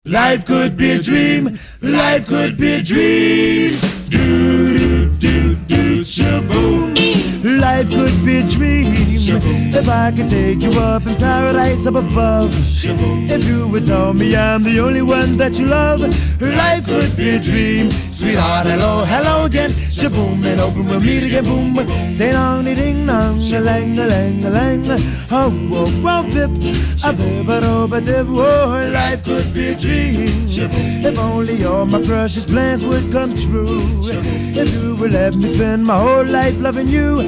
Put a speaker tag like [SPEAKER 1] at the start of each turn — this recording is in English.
[SPEAKER 1] Life could be a dream, life could be a dream. Do, do, do, do, shaboom. Life could be a dream. If I could take you up in paradise up above. If you would tell me I'm the only one that you love. Life could be a dream. Sweetheart, hello, hello again. Shaboom, and open we'll meet again. Boom, ding dong, ding dong, a lang, a lang, a lang. Oh, whoa, whoa, bip, a bip, a do, a dip. Oh, life could be a dream. If only all my precious plans would come true. If you would let me spend my whole life loving you.